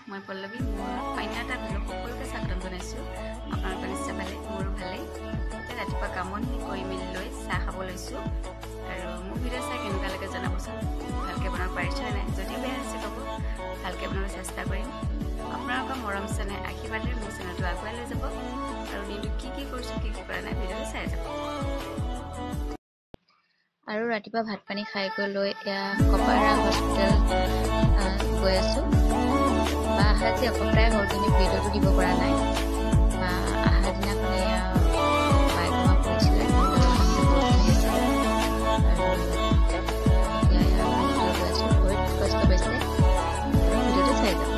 মই পল্লৱী মোৰ অন্য এটা ভিডিঅ' সকলোকে স্বাগতম জনাইছোঁ। আপোনালোকৰ নিশ্চয় ভালে, মোৰো ভালেই। ৰাতিপুৱা কামনি কৰি মেলি লৈ চাহ খাব লৈছোঁ আৰু মোৰ ভিডিঅ' চাই কেনেকুৱা লাগে জনাবচোন। ভালকৈ বনাব পাৰিছোঁ নে নাই, যদিও বেয়া হৈছে ক'ব, ভালকৈ বনাবলৈ চেষ্টা কৰিম। আপোনালোকৰ মৰম চেনেহ আশীৰ্বাদেৰে মোৰ চেনেলটো আগুৱাই লৈ যাব আৰু দিনটো কি কৰিছোঁ কি কৰা নাই ভিডিঅ'টো চাই যাব। আৰু ৰাতিপুৱা ভাত পানী খাই গৈ লৈ এয়া কপাৰা হস্পিটেল গৈ আছোঁ। বা আজি এসপ্তাহ হ'ল কিন্তু ভিডিঅ'টো দিব পৰা নাই। বা অহা দিনাখন এয়া বাইকমা পৰিছিলে কষ্ট পাইছে। ভিডিঅ'টো চাই যাওঁ।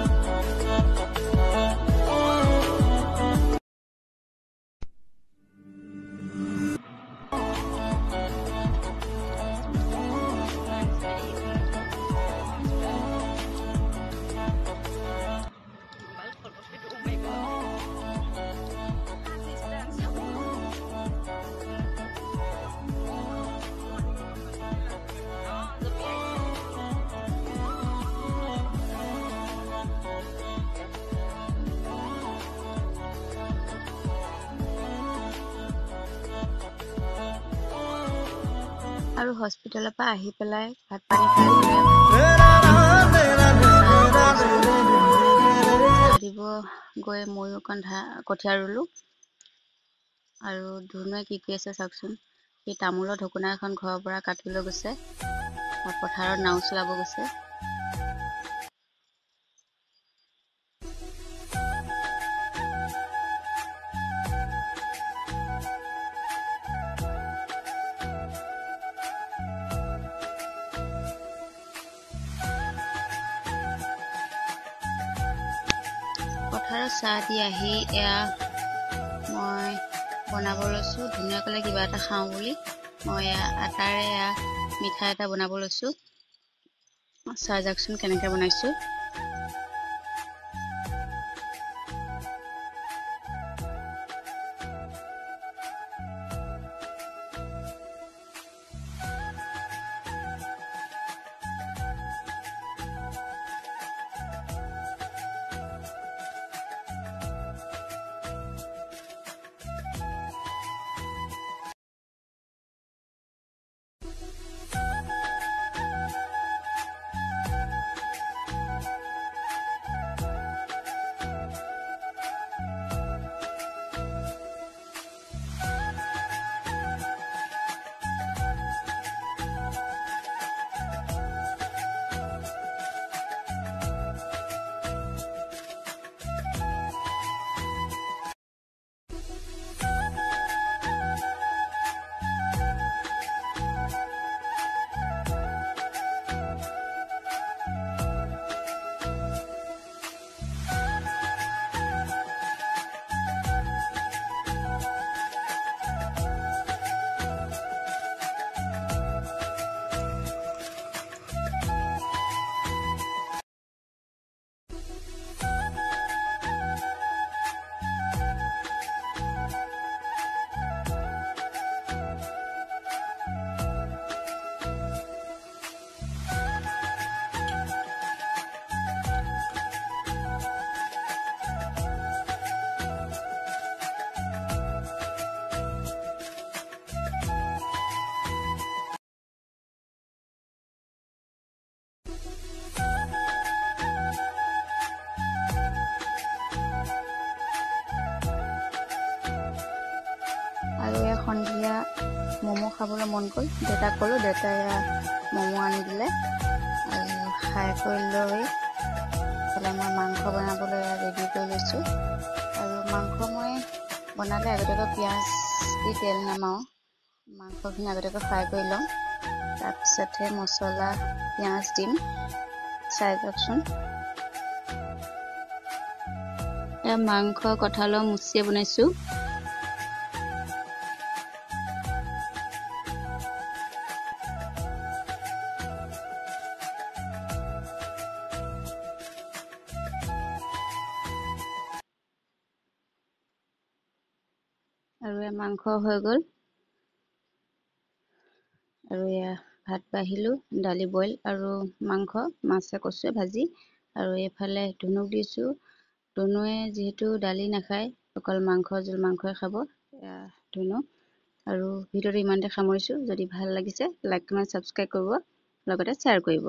আৰু হস্পিটেলৰ পৰা আহি পেলাই ভাত পানী খাই দিব গৈ ময়ো অকণ কঠীয়া ৰুলোঁ। আৰু ধুনুৱে কি কৰি আছে চাওকচোন। সি তামোলৰ ঢকুনা এখন ঘৰৰ পৰা কাটি লৈ গৈছে, পথাৰত নাও চলাব গৈছে। পথাৰত চাহ দি আহি এয়া মই বনাব লৈছোঁ। ধুনীয়া ক'লে কিবা এটা খাওঁ বুলি মই এয়া আটাৰে এয়া মিঠাই এটা বনাব লৈছোঁ। চাই যাওকচোন কেনেকৈ বনাইছোঁ। আৰু এয়া সন্ধিয়া ম'ম' খাবলৈ মন গ'ল, দেউতাক ক'লোঁ, দেউতাই এয়া ম'ম' আনি দিলে। আৰু খাই কৰি লৈ পেলাই মই মাংস বনাবলৈ ৰেডি কৰি লৈছোঁ। আৰু মাংস মই বনালে আগতীয়াকৈ পিঁয়াজ দি তেল নামাৰোঁ, মাংসখিনি আগতীয়াকৈ ফ্ৰাই কৰি লওঁ, তাৰপিছতহে মছলা পিঁয়াজ দিম। চাই যাওকচোন। এয়া মাংস কঁঠালৰ মুচিয়ে বনাইছোঁ। আৰু এয়া মাংস হৈ গ'ল। আৰু এয়া ভাত বাঢ়িলোঁ, দালি বইল আৰু মাংস মাছে কচুৱে ভাজি আৰু এইফালে ধুনুক দিছোঁ। ধনুৱে যিহেতু দালি নাখায়, অকল মাংস জোল মাংসই খাব ধুনু। আৰু ভিডিঅ'টো ইমানতে সামৰিছোঁ। যদি ভাল লাগিছে লাইক কমেণ্ট ছাবস্ক্ৰাইব কৰিব, লগতে শ্বেয়াৰ কৰিব।